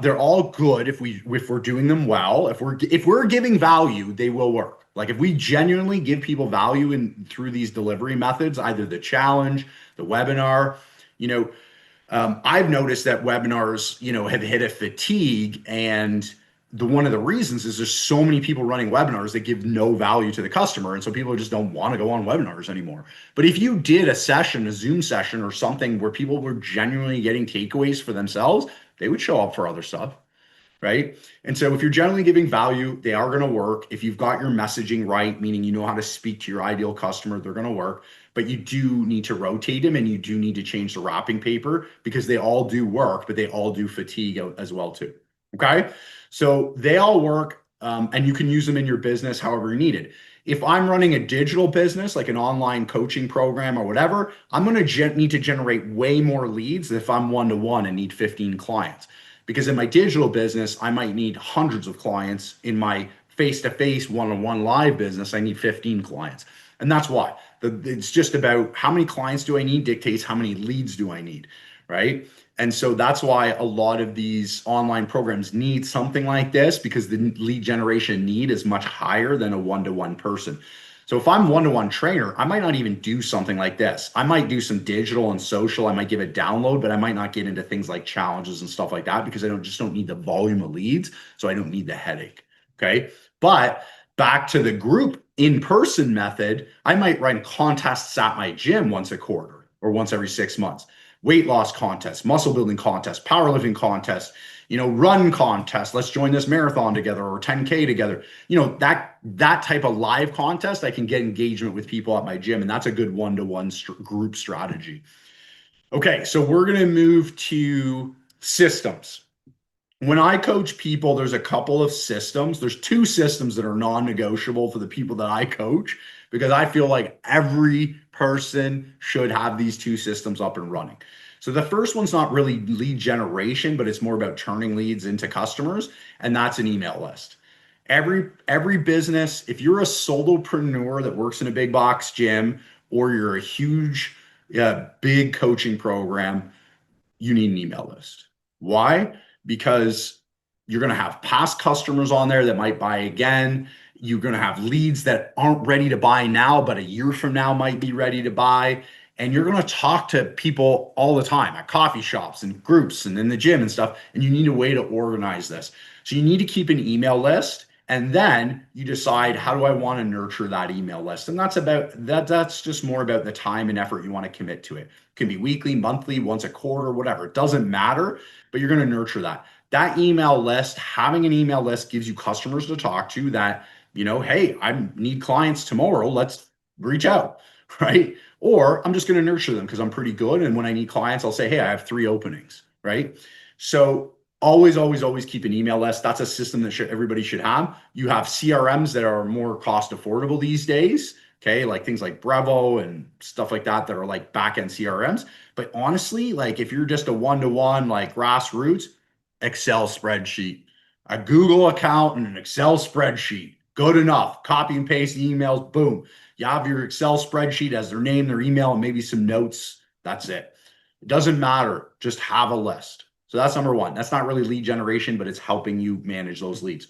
They're all good if we're doing them well. If we're giving value, they will work. Like if we genuinely give people value through these delivery methods, either the challenge, the webinar, I've noticed that webinars, have hit a fatigue, and one of the reasons is there's so many people running webinars that give no value to the customer, and so people just don't want to go on webinars anymore. But if you did a Zoom session or something where people were genuinely getting takeaways for themselves, they would show up for other stuff, right? And so if you're generally giving value, they are going to work. If you've got your messaging right, meaning you know how to speak to your ideal customer, they're going to work. But you do need to rotate them and you do need to change the wrapping paper because they all do work, but they all do fatigue as well too. Okay. So they all work and you can use them in your business however you need it. If I'm running a digital business, like an online coaching program or whatever, I'm going to need to generate way more leads than if I'm one-to-one and need 15 clients. because in my digital business, I might need hundreds of clients. In my face-to-face one-on-one live business, I need 15 clients. And that's why. It's just about how many clients do I need dictates how many leads do I need, right? And so that's why a lot of these online programs need something like this, because the lead generation need is much higher than a one-to-one person. So if I'm one-to-one trainer, I might not even do something like this. I might do some digital and social. I might give a download, but I might not get into things like challenges and stuff like that, because I don't need the volume of leads. So I don't need the headache. Okay. But back to the group in-person method, I might run contests at my gym once a quarter or once every 6 months. Weight loss contests, muscle building contests, powerlifting contests, run contests. Let's join this marathon together, or 10K together. That type of live contest, I can get engagement with people at my gym, and that's a good one-to-one group strategy. Okay, so we're going to move to systems. When I coach people, there's a couple of systems. There's 2 systems that are non-negotiable for the people that I coach, because I feel like every person should have these 2 systems up and running. So the first one's not really lead generation, but it's more about turning leads into customers, and that's an email list. Every business, if you're a solopreneur that works in a big box gym, or you're a huge, big coaching program, you need an email list. Why? Because you're going to have past customers on there that might buy again. You're going to have leads that aren't ready to buy now, but a year from now might be ready to buy. And you're going to talk to people all the time at coffee shops and groups and in the gym and stuff. And you need a way to organize this. So you need to keep an email list. And then you decide, how do I want to nurture that email list? And that's just more about the time and effort you want to commit to it. It can be weekly, monthly, once a quarter, whatever. It doesn't matter, but you're going to nurture that. That email list, having an email list gives you customers to talk to that, hey, I need clients tomorrow. Let's reach out, right? Or I'm just going to nurture them because I'm pretty good. And when I need clients, I'll say, hey, I have 3 openings, right? So always keep an email list. That's a system that everybody should have. You have CRMs that are more cost affordable these days. Okay. Like things like Brevo and stuff like that are like back-end CRMs. But honestly, like if you're just a one-to-one, like grassroots, Excel spreadsheet, a Google account and an Excel spreadsheet, good enough. Copy and paste emails, boom. You have your Excel spreadsheet as their name, their email, and maybe some notes. That's it. It doesn't matter. Just have a list. So that's number 1. That's not really lead generation, but it's helping you manage those leads.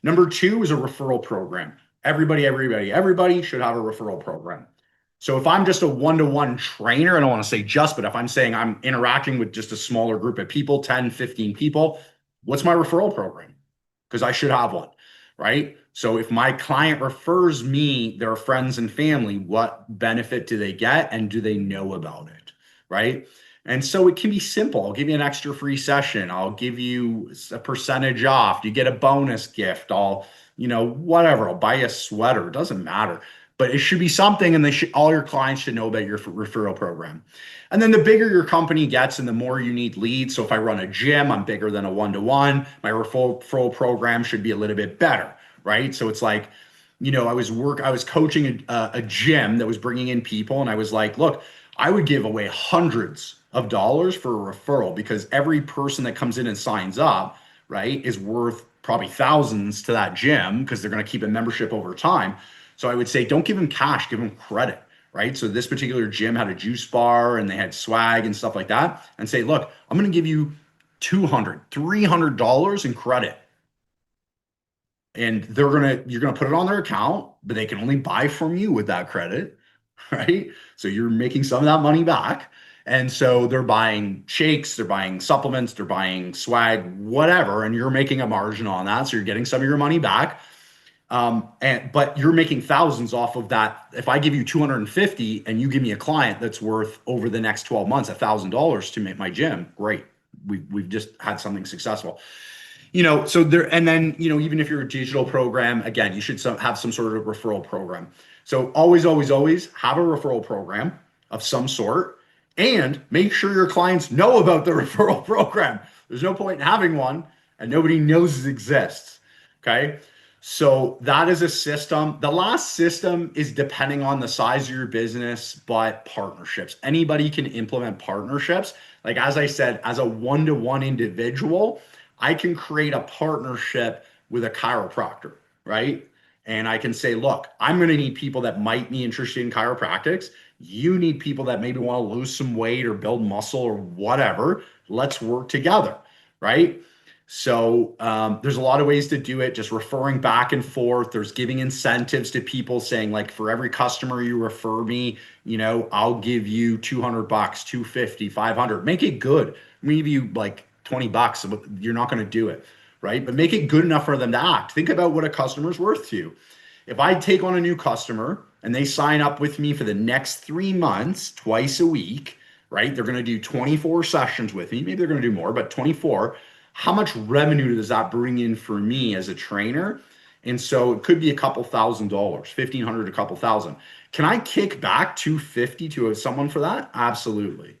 Number 2 is a referral program. Everybody should have a referral program. So if I'm just a one-to-one trainer, I don't want to say just, but if I'm saying I'm interacting with just a smaller group of people, 10, 15 people, what's my referral program? Because I should have one, right? So if my client refers me their friends and family, what benefit do they get and do they know about it, right? And so it can be simple. I'll give you an extra free session. I'll give you a percentage off. You get a bonus gift. Whatever. I'll buy you a sweater. It doesn't matter. But it should be something, and all your clients should know about your referral program. And then the bigger your company gets and the more you need leads. So if I run a gym, I'm bigger than a one-to-one. My referral program should be a little bit better, right? So it's like, I was coaching a gym that was bringing in people, and I was like, look, I would give away hundreds of dollars for a referral, because every person that comes in and signs up, right, is worth probably thousands to that gym, because they're going to keep a membership over time. So I would say, don't give them cash, give them credit, right? So this particular gym had a juice bar and they had swag and stuff like that, and say, look, I'm going to give you $200, $300 in credit. And you're going to put it on their account, but they can only buy from you with that credit, right? So you're making some of that money back. And so they're buying shakes, they're buying supplements, they're buying swag, whatever, and you're making a margin on that. So you're getting some of your money back. But you're making thousands off of that. If I give you 250 and you give me a client that's worth over the next 12 months $1,000 to make my gym, great. We've just had something successful. So there, and then, even if you're a digital program, again, you should have some sort of referral program. So always have a referral program of some sort, and make sure your clients know about the referral program. There's no point in having one and nobody knows it exists. Okay. So that is a system. The last system is depending on the size of your business, but partnerships. Anybody can implement partnerships. Like, as I said, as a one-to-one individual, I can create a partnership with a chiropractor, right? And I can say, look, I'm going to need people that might be interested in chiropractics. You need people that maybe want to lose some weight or build muscle or whatever. Let's work together, right? So there's a lot of ways to do it, just referring back and forth. There's giving incentives to people saying, like, for every customer you refer me, I'll give you 200 bucks, 250, 500. Make it good. Maybe you like 20 bucks, but you're not going to do it, right? But make it good enough for them to act. Think about what a customer's worth to you. If I take on a new customer and they sign up with me for the next 3 months, twice a week, right? They're going to do 24 sessions with me. Maybe they're going to do more, but 24. How much revenue does that bring in for me as a trainer? And so it could be a couple $1,000s, 1,500, a couple thousand. Can I kick back 250 to someone for that? Absolutely.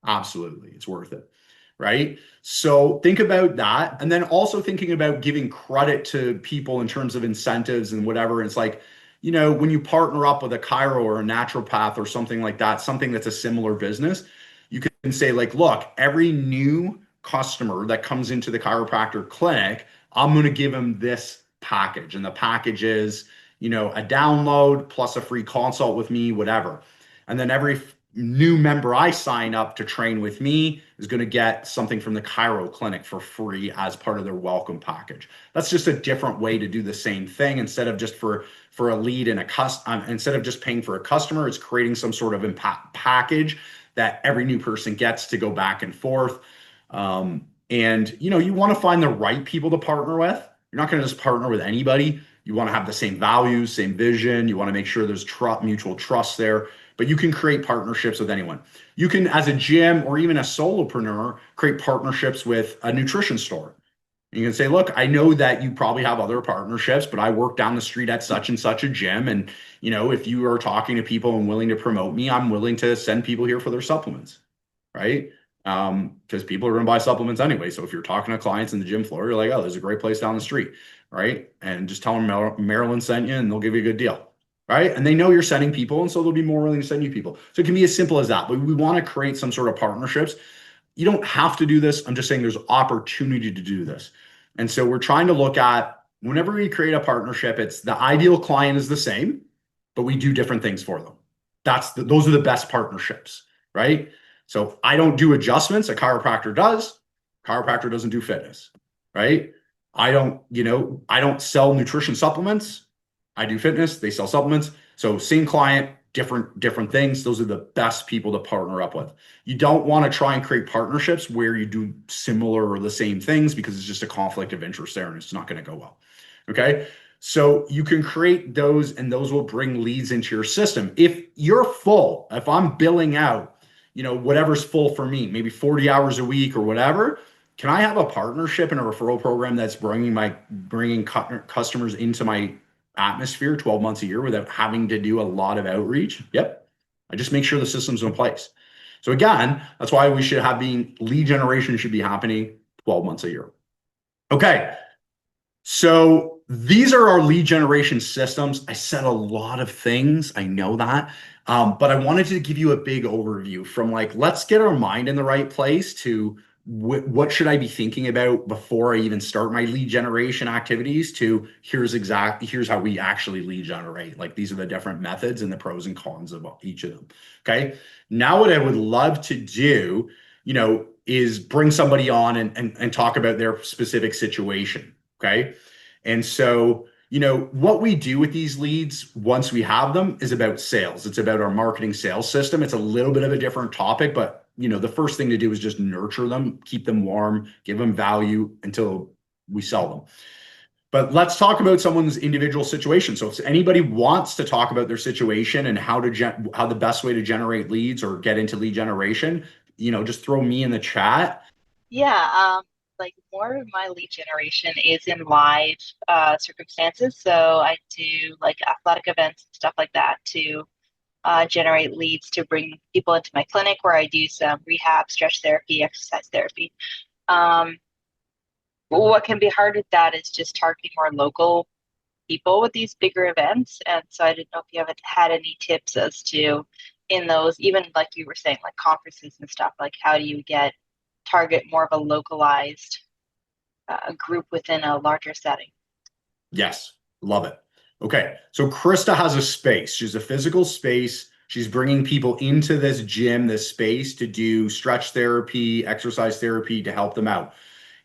Absolutely. It's worth it. Right. So think about that. And then also thinking about giving credit to people in terms of incentives and whatever. It's like, when you partner up with a chiro or a naturopath or something like that, something that's a similar business, you can say, like, look, every new customer that comes into the chiropractor clinic, I'm going to give them this package. And the package is, a download plus a free consult with me, whatever. And then every new member I sign up to train with me is going to get something from the chiro clinic for free as part of their welcome package. That's just a different way to do the same thing. Instead of just for a lead and instead of just paying for a customer, it's creating some sort of impact package that every new person gets to go back and forth. And you want to find the right people to partner with. You're not going to just partner with anybody. You want to have the same values, same vision. You want to make sure there's mutual trust there. But you can create partnerships with anyone. You can, as a gym or even a solopreneur, create partnerships with a nutrition store. You can say, look, I know that you probably have other partnerships, but I work down the street at such and such a gym. And, if you are talking to people and willing to promote me, I'm willing to send people here for their supplements, right? Because people are going to buy supplements anyway. So if you're talking to clients in the gym floor, you're like, oh, there's a great place down the street, right? And just tell them Maryland sent you and they'll give you a good deal, right? And they know you're sending people, and so they'll be more willing to send you people. So it can be as simple as that. But we want to create some sort of partnerships. You don't have to do this. I'm just saying there's opportunity to do this. And so we're trying to look at, whenever we create a partnership, it's the ideal client is the same, but we do different things for them. Those are the best partnerships, right? So I don't do adjustments. A chiropractor does. Chiropractor doesn't do fitness, right? I don't sell nutrition supplements. I do fitness. They sell supplements. So same client, different things. Those are the best people to partner up with. You don't want to try and create partnerships where you do similar or the same things, because it's just a conflict of interest there and it's not going to go well. Okay. So you can create those, and those will bring leads into your system. If you're full, if I'm billing out, whatever's full for me, maybe 40 hours a week or whatever, can I have a partnership and a referral program that's bringing customers into my atmosphere 12 months a year without having to do a lot of outreach? Yep. I just make sure the system's in place. So again, that's why we should lead generation should be happening 12 months a year. Okay. So these are our lead generation systems. I said a lot of things. I know that. But I wanted to give you a big overview from, like, let's get our mind in the right place to what should I be thinking about before I even start my lead generation activities, to here's how we actually lead generate. Like, these are the different methods and the pros and cons of each of them. Okay. Now, what I would love to do, is bring somebody on and talk about their specific situation. Okay. And so, what we do with these leads once we have them is about sales. It's about our marketing sales system. It's a little bit of a different topic, but the first thing to do is just nurture them, keep them warm, give them value until we sell them. But let's talk about someone's individual situation. So if anybody wants to talk about their situation and how the best way to generate leads or get into lead generation, just throw me in the chat. Yeah, like more of my lead generation is in live circumstances. So I do like athletic events and stuff like that to generate leads to bring people into my clinic, where I do some rehab, stretch therapy, exercise therapy. Um, what can be hard with that is just targeting more local people with these bigger events. And so I didn't know if you haven't had any tips as to, in those, even like you were saying, like conferences and stuff, like how do you target more of a localized group within a larger setting. Yes, love it. Okay, so Krista has a space. She's a physical space. She's bringing people into this gym, this space to do stretch therapy, exercise therapy to help them out,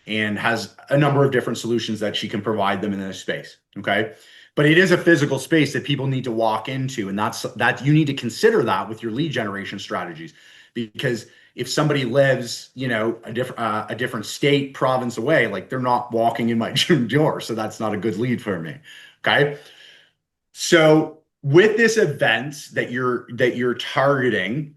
and has a number of different solutions that she can provide them in this space. Okay. But it is a physical space that people need to walk into. And that you need to consider that with your lead generation strategies. Because if somebody lives, a different state, province away, like they're not walking in my gym door. So that's not a good lead for me. Okay. So with this event that you're targeting,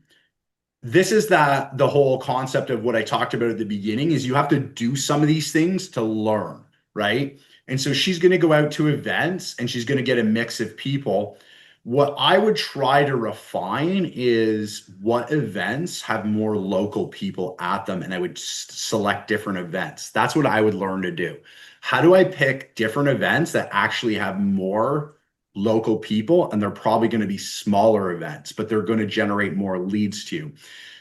this is the whole concept of what I talked about at the beginning is you have to do some of these things to learn, right? And so she's going to go out to events and she's going to get a mix of people. What I would try to refine is what events have more local people at them, and I would select different events. That's what I would learn to do. How do I pick different events that actually have more local people, and they're probably going to be smaller events, but they're going to generate more leads to you.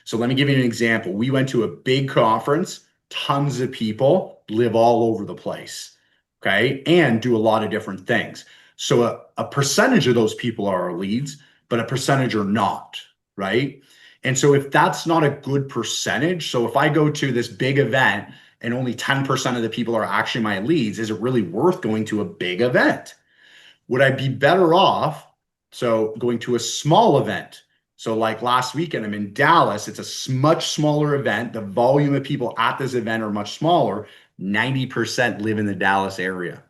So let me give you an example. We went to a big conference, tons of people live all over the place, okay, and do a lot of different things. So a percentage of those people are our leads, but a percentage are not, right? And so if that's not a good percentage, so if I go to this big event and only 10% of the people are actually my leads, is it really worth going to a big event? Would I be better off so going to a small event? So like last weekend, I'm in Dallas. It's a much smaller event. The volume of people at this event are much smaller. 90% live in the Dallas area.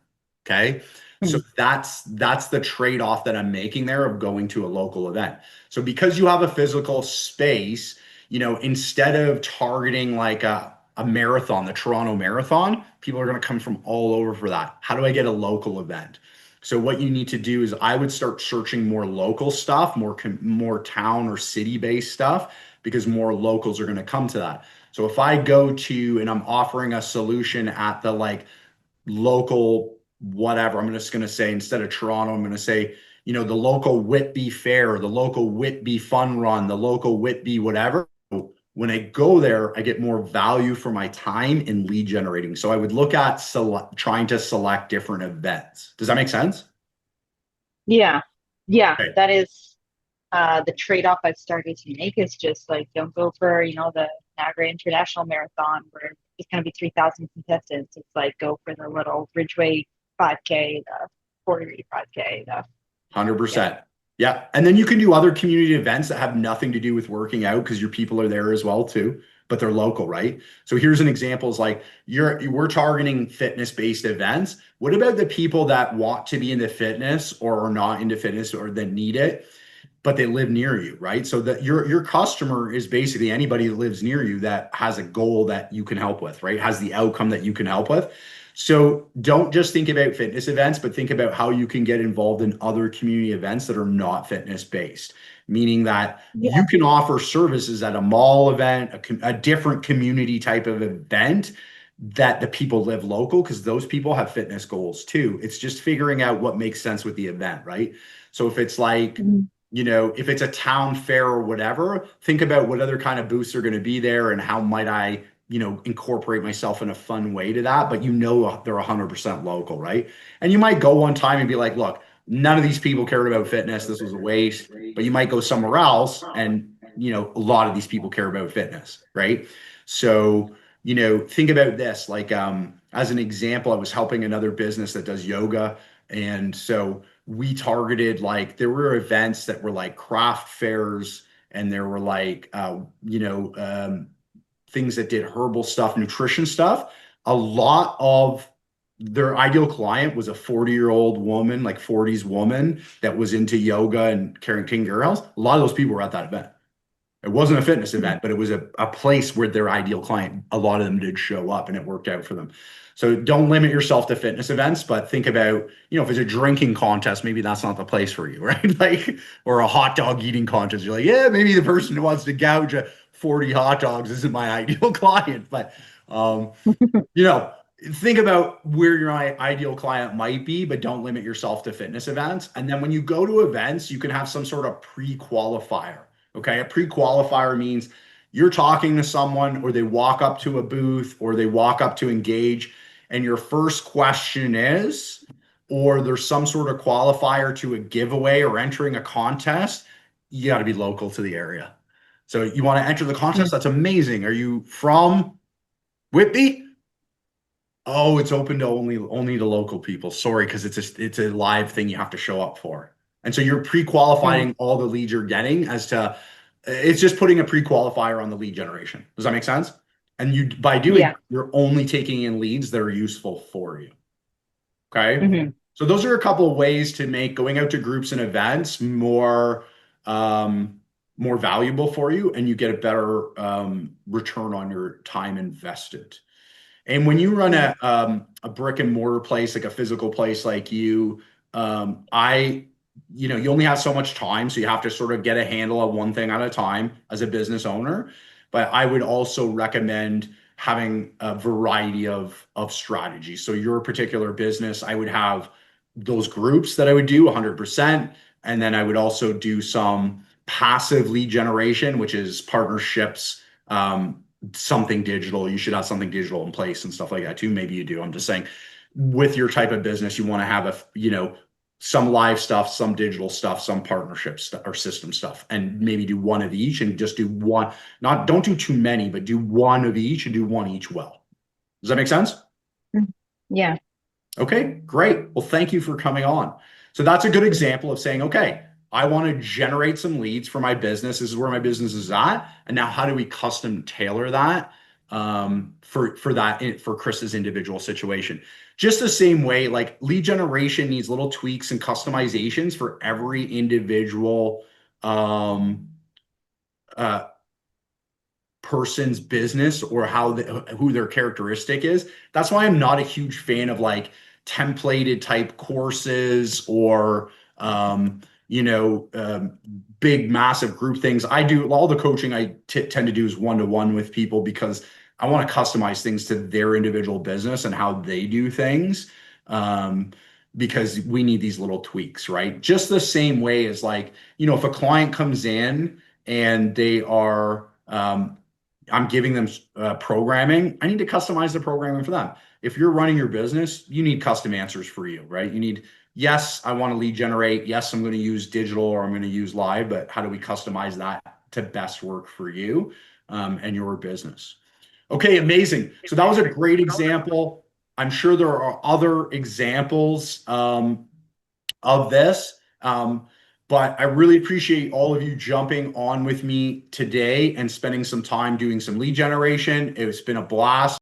Okay. So Mhm. that's the trade-off that I'm making there of going to a local event. So because you have a physical space, instead of targeting like a marathon, the Toronto Marathon, people are going to come from all over for that. How do I get a local event? So what you need to do is I would start searching more local stuff, more town or city based stuff, because more locals are going to come to that. So if I go to and I'm offering a solution at the like local whatever, I'm just going to say instead of Toronto, I'm going to say, the local Whitby Fair, the local Whitby Fun Run, the local Whitby whatever. When I go there, I get more value for my time in lead generating. So I would look at trying to select different events. Does that make sense? Yeah, yeah, Okay. that is the trade-off I've started to make is just like don't go for, the Niagara International Marathon where it's going to be 3,000 contestants. It's like go for the little Ridgeway 5K, the 40 5K, yeah. 100%. Yeah. And then you can do other community events that have nothing to do with working out because your people are there as well too, but they're local, right? So here's an example is like we're targeting fitness-based events. What about the people that want to be into fitness or are not into fitness or that need it, but they live near you, right? So that your customer is basically anybody that lives near you that has a goal that you can help with, right? Has the outcome that you can help with. So don't just think about fitness events, but think about how you can get involved in other community events that are not fitness based, meaning that Yeah. you can offer services at a mall event, a different community type of event that the people live local because those people have fitness goals too. It's just figuring out what makes sense with the event, right? So if it's like, Mhm. if it's a town fair or whatever, think about what other kind of booths are going to be there and how might I incorporate myself in a fun way to that, but they're 100% local, right? And you might go one time and be like, look, none of these people cared about fitness. This was a waste. But you might go somewhere else and, a lot of these people care about fitness, right? So, think about this. Like, as an example, I was helping another business that does yoga. And so we targeted like, there were events that were like craft fairs and there were like, things that did herbal stuff, nutrition stuff. A lot of their ideal client was a 40-year-old woman, like 40s woman that was into yoga and taking care of health. A lot of those people were at that event. It wasn't a fitness event, but it was a place where their ideal client, a lot of them did show up and it worked out for them. So don't limit yourself to fitness events, but think about, if it's a drinking contest, maybe that's not the place for you, right? Like, or a hot dog eating contest. You're like, yeah, maybe the person who wants to gouge 40 hot dogs isn't my ideal client. But, you know, think about where your ideal client might be, but don't limit yourself to fitness events. And then when you go to events, you can have some sort of pre-qualifier. Okay. A pre-qualifier means you're talking to someone or they walk up to a booth or they walk up to engage and your first question is, or there's some sort of qualifier to a giveaway or entering a contest, you got to be local to the area. So you want to enter the contest? That's amazing. Are you from Whitby? Oh, it's open to only to local people. Sorry, because it's a live thing you have to show up for. And so you're pre-qualifying all the leads you're getting as to it's just putting a pre-qualifier on the lead generation. Does that make sense? And you by doing Yeah. you're only taking in leads that are useful for you. Okay. Mhm. So those are a couple of ways to make going out to groups and events more valuable for you, and you get a better return on your time invested. And when you run a brick and mortar place, like a physical place like you, you only have so much time, so you have to sort of get a handle of one thing at a time as a business owner. But I would also recommend having a variety of strategies. So your particular business, I would have those groups that I would do 100%. And then I would also do some passive lead generation, which is partnerships, something digital. You should have something digital in place and stuff like that too. Maybe you do. I'm just saying with your type of business, you want to have some live stuff, some digital stuff, some partnerships or system stuff, and maybe do one of each and just do one. Don't do too many, but do one of each and do one each well. Does that make sense? Yeah. Okay, great. Well, thank you for coming on. So that's a good example of saying, okay, I want to generate some leads for my business. This is where my business is at. And now how do we custom tailor that for Chris's individual situation? Just the same way, like lead generation needs little tweaks and customizations for every individual person's business or who their characteristic is. That's why I'm not a huge fan of like templated type courses or big massive group things. I do all the coaching I tend to do is one-to-one with people because I want to customize things to their individual business and how they do things. Because we need these little tweaks, right? Just the same way as like, if a client comes in and they are I'm giving them programming. I need to customize the programming for them. If you're running your business, you need custom answers for you, right? You need, yes, I want to lead generate. Yes, I'm going to use digital or I'm going to use live, but how do we customize that to best work for you and your business? Okay, amazing. So that was a great example. I'm sure there are other examples of this. But I really appreciate all of you jumping on with me today and spending some time doing some lead generation. It's been a blast.